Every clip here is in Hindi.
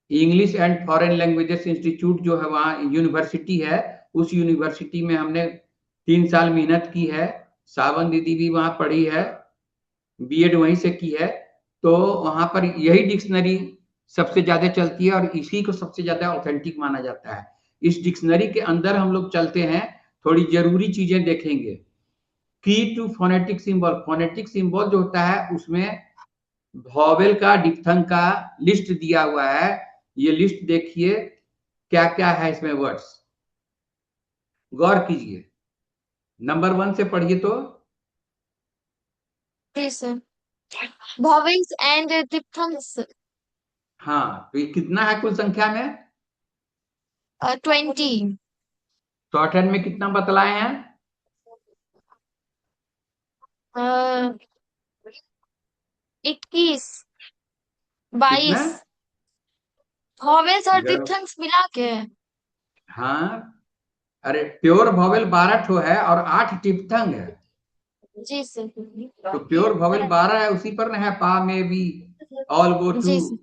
English and foreign languages institute जो है वहाँ यूनिवर्सिटी है, उस यूनिवर्सिटी में हमने 3 साल मेहनत की है। सावन दीदी भी वहाँ पढ़ी है, बीएड वहीं से की है। तो वहां पर यही डिक्शनरी सबसे ज्यादा चलती है और इसी को सबसे ज्यादा ऑथेंटिक माना जाता है। इस डिक्शनरी के अंदर हम लोग चलते हैं, थोड़ी जरूरी चीजें देखेंगे। Key to phonetic symbol, phonetic symbol जो होता है उसमें वॉवेल का डिप्थंग का लिस्ट दिया हुआ है। ये लिस्ट देखिए क्या क्या है इसमें वर्ड्स, गौर कीजिए। नंबर 1 से पढ़िए तो। जी सर। vowels and diphthongs। हाँ, तो ये कितना है कुल संख्या में? 20। शॉर्ट हैंड में कितना बतलाए हैं? 21, कितना? 22 vowels और जरा, diphthongs मिला के। हाँ, अरे प्योर वॉवेल 12 ठो है और 8 डिप्थंग है। जी सर। तो प्योर वॉवेल 12 है, उसी पर ना है, पा में भी, ऑल गो टू, जी सर।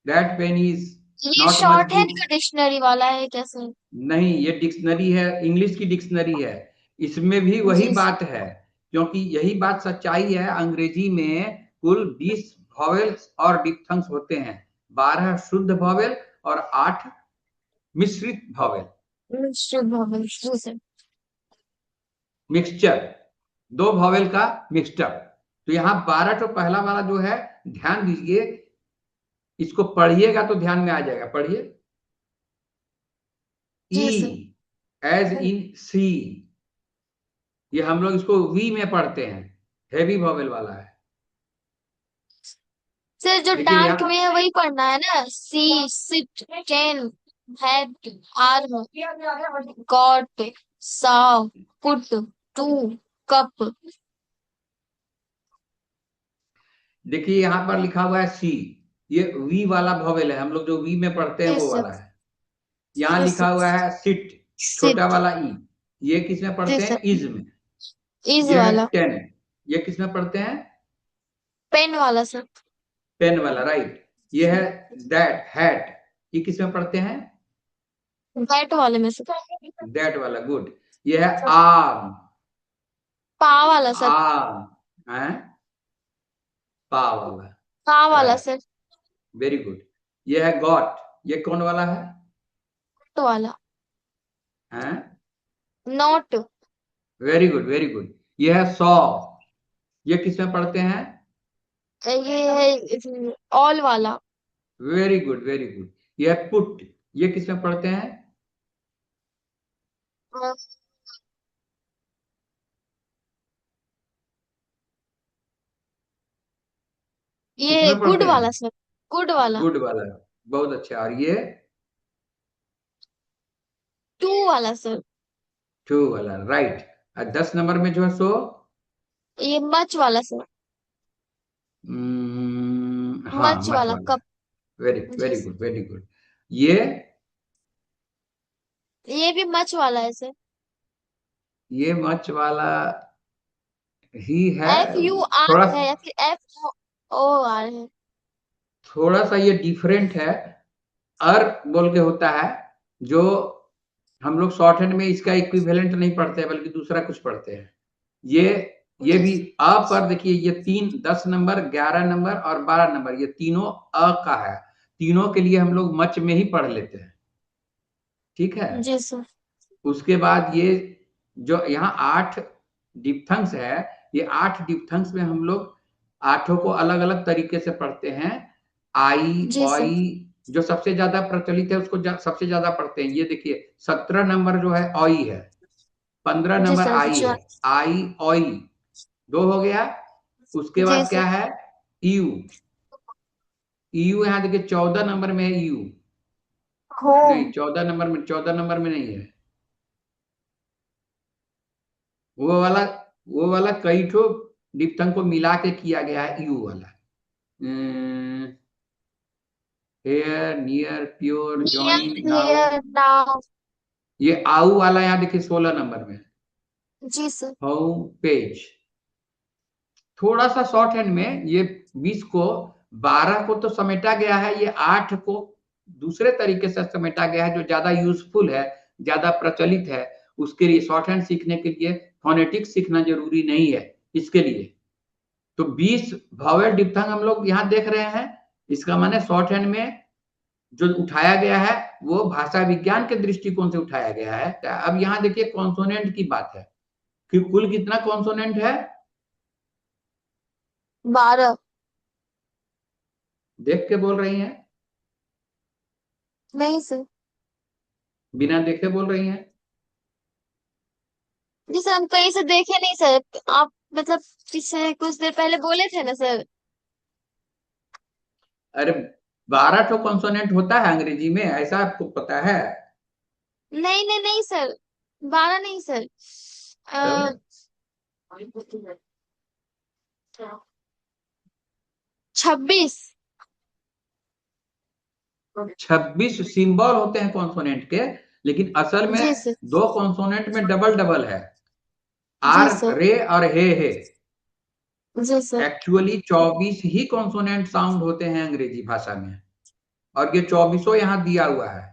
दैट पेन इज ये not much short hand good. का डिक्शनरी वाला है क्या सर? नहीं, ये डिक्शनरी है, इंग्लिश की डिक्शनरी है। इसमें भी वही जी बात है, क्योंकि यही बात सच्चाई है। अंग्रेजी में कुल 20 वॉवेल्स और डिप्थंग्स होते हैं, 12 शुद्ध वॉवेल और 8 मिश्रित वॉवेल, शुभ vowels। जी सर। मिक्सचर, 2 वॉवेल का मिक्सचर। तो यहाँ 12 तो पहला वाला जो है, ध्यान दीजिए, इसको पढ़िएगा तो ध्यान में आ जाएगा। पढ़िए, जी सर। ई एज इन सी, ये हम लोग इसको वी में पढ़ते हैं, हेवी वॉवेल वाला है। सर जो लेकिन डार्क में यहाँ है वही पढ़ना है ना? See, sit, can, had, arm, got, saw, put, too, cup. देखिए यहाँ पर लिखा हुआ है सी, ये वी वाला वॉवेल है, हम लोग जो वी में पढ़ते हैं जी वो सर। वाला है। यहाँ जी लिखा सर। हुआ है सिट, छोटा सिट। वाला ई, ये किस में जी पढ़ते सर। हैं? इज में। इज ये है वाला। टेन, ये किस में पढ़ते हैं? पेन वाला सर। पेन वाला, राइट। ये है दैट, हैट, ये किस में पढ़ते हैं? बैट वाले में सर। दैट वाला, गुड। ये है आर्म, पा वाला सर। आर्म है, पा वाला, पा वाला राइट, सर। Very good. ये है गॉट, ये कौन वाला है? नोट वाला। हैं? Note. Very good, very good. ये है सॉ, ये किस में पढ़ते हैं? ये है ऑल वाला। Very good, very good. ये है पुट, ये किस में पढ़ते हैं? ये किसमें गुड पढ़ते हैं? वाला सर। गुड वाला। गुड वाला, बहुत अच्छा। और ये टू वाला सर। टू वाला, राइट। और 10 नंबर में जो है सो, ये मच वाला सर। हाँ, मच मच वाला वाला। कप। वेरी जी very sir. Good, very good. ये ये भी मच वाला है सर। ये मच वाला ही है। एफ यू थोड़ा, आर है या फिर एफ ओ आर है? थोड़ा सा ये डिफरेंट है। अर बोल के होता है, जो हम लोग शॉर्ट हैंड में इसका इक्विवेलेंट नहीं पढ़ते हैं, बल्कि दूसरा कुछ पढ़ते हैं। ये ये जी भी सर। अ पर देखिए, ये 3, 10 नंबर, 11 नंबर और 12 नंबर, ये तीनों अ का है। तीनों के लिए हम लोग मच में ही पढ़ लेते हैं, ठीक है। जी सर। उसके बाद ये जो यहाँ 8 डिप्थंग्स है, ये 8 डिप्थंग्स में हम लोग आठों को अलग अलग तरीके से पढ़ते हैं। आई, जी सर। ऑई, जो सबसे ज्यादा प्रचलित है उसको सबसे ज्यादा पढ़ते हैं। ये देखिए 17 नंबर जो है ऑई है, 15 जी नंबर सर। आई है, आई ऑई, 2 हो गया। उसके जी बाद सर। क्या है? यू, यू यहाँ देखिए 14 नंबर में है यू। होम। नहीं, 14 नंबर में नहीं है। वो वाला, वो वाला कई ठो डिप्थंग को मिला के किया गया है, यू वाला। Hair, near, pure, near, join, now. Here, now. ये आउ वाला यहाँ देखिए 16 नंबर में, जी सर। Home page. थोड़ा सा शॉर्ट हैंड में ये 20 को, 12 को तो समेटा गया है, ये 8 को दूसरे तरीके से समेटा गया है जो ज्यादा यूजफुल है, ज्यादा प्रचलित है। उसके लिए शॉर्ट हैंड सीखने के लिए फोनेटिक्स सीखना जरूरी नहीं है इसके लिए। तो 20 वॉवेल डिप्थंग हम लोग यहाँ देख रहे हैं। इसका माने शॉर्ट हैंड में जो उठाया गया है वो भाषा विज्ञान के दृष्टिकोण से उठाया गया है। अब यहाँ देखिए कॉन्सोनेंट की बात है कि कुल कितना कॉन्सोनेंट है? 12। देख के बोल रही हैं? नहीं सर। बिना देखे बोल रही हैं? जी सर, हम कहीं से देखे नहीं सर। आप मतलब पीछे कुछ देर पहले बोले थे ना सर। अरे 12 ठो कॉन्सोनेंट होता है अंग्रेजी में, ऐसा आपको पता है? नहीं नहीं नहीं सर, 12 नहीं सर। तब 26। 26 सिंबल होते हैं कॉन्सोनेंट के, लेकिन असल में जी सर। दो कॉन्सोनेंट में डबल डबल है। जी आर सर। रे और हे। जी सर। एक्चुअली 24 ही कॉन्सोनेंट साउंड होते हैं अंग्रेजी भाषा में, और ये 24 यहां दिया हुआ है।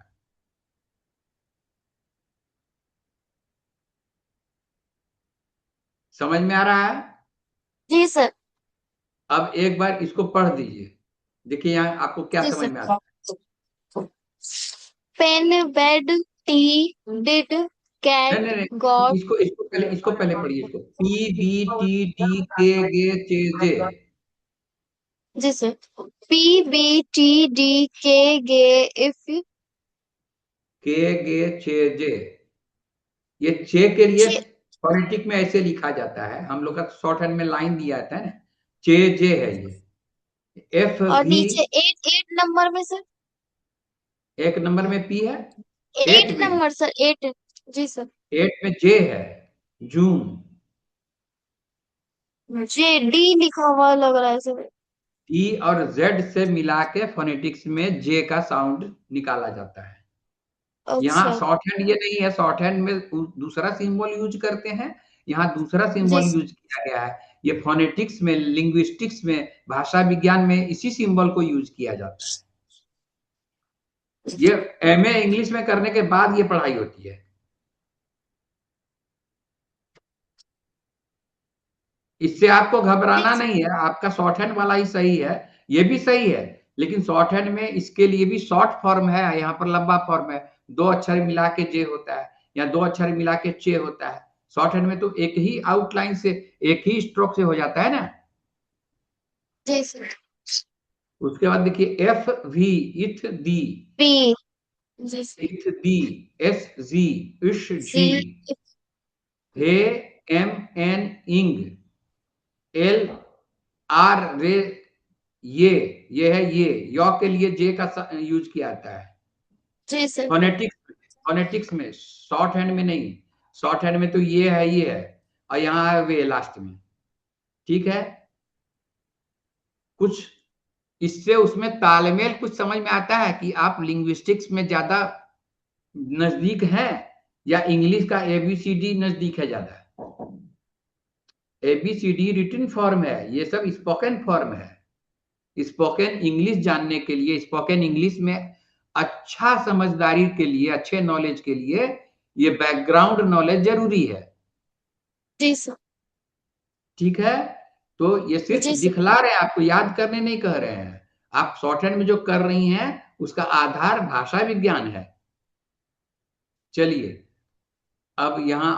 समझ में आ रहा है? जी सर। अब एक बार इसको पढ़ दीजिए, देखिए यहाँ आपको क्या जी समझ में आता sir. Pen, bed, tea, did, है। कैट, नहीं नहीं नहीं, गॉट। इसको पहले पढ़िए इसको। P B T D K गे चे जे। जी सर। P B T D K गे इफ के गे चे जे। ये चे के लिए चे। फोनेटिक में ऐसे लिखा जाता है, हम लोग का शॉर्ट हैंड में लाइन दिया जाता है ना, चे जे है ये। एफ और भी नीचे 8 नंबर में सर। एक नंबर में पी है, 8 8 में, नंबर सर, 8। जी सर। 8 में जे है, जून। जे डी लिखा हुआ लग रहा है सर। टी और जेड से मिला के फोनेटिक्स में जे का साउंड निकाला जाता है। यहाँ अच्छा। शॉर्ट हैंड ये नहीं है, शॉर्ट हैंड में दूसरा सिंबल यूज करते हैं, यहाँ दूसरा जी सिंबल सर। यूज किया गया है। ये फोनेटिक्स में, लिंग्विस्टिक्स में, भाषा विज्ञान में इसी सिंबल को यूज किया जाता है। ये एमए इंग्लिश में करने के बाद ये पढ़ाई होती है। इससे आपको घबराना नहीं है, आपका शॉर्ट हैंड वाला ही सही है, ये भी सही है। लेकिन शॉर्ट हैंड में इसके लिए भी शॉर्ट फॉर्म है, यहाँ पर लंबा फॉर्म है। 2 अक्षर मिला के जे होता है, या 2 अक्षर मिला के चे होता है। शॉर्ट हैंड में तो एक ही आउटलाइन से, एक ही स्ट्रोक से हो जाता है ना। जी सर। उसके बाद देखिए एफ वी, इथ दी, पी। जी सर। इथ दी, एस जी, इश सी। जी, हे, एम एन इंग, एल आर रे ये है ये। यॉ के लिए जे का यूज किया जाता है जी सर। फोनेटिक्स में, शॉर्ट हैंड में नहीं। शॉर्ट हैंड में तो ये है, और यहाँ है वे लास्ट में। ठीक है, कुछ इससे उसमें तालमेल कुछ समझ में आता है कि आप लिंग्विस्टिक्स में ज्यादा नजदीक हैं, या इंग्लिश का एबीसीडी नजदीक है ज्यादा? एबीसीडी रिटन फॉर्म है, ये सब स्पोकन फॉर्म है। स्पोकन इंग्लिश जानने के लिए, स्पोकन इंग्लिश में अच्छा समझदारी के लिए, अच्छे नॉलेज के लिए ये बैकग्राउंड नॉलेज जरूरी है। जी सर। ठीक है, तो ये सिर्फ जी सर। दिखला रहे हैं, आपको याद करने नहीं कह रहे हैं। आप शॉर्ट हैंड में जो कर रही हैं उसका आधार भाषा विज्ञान है। चलिए अब यहाँ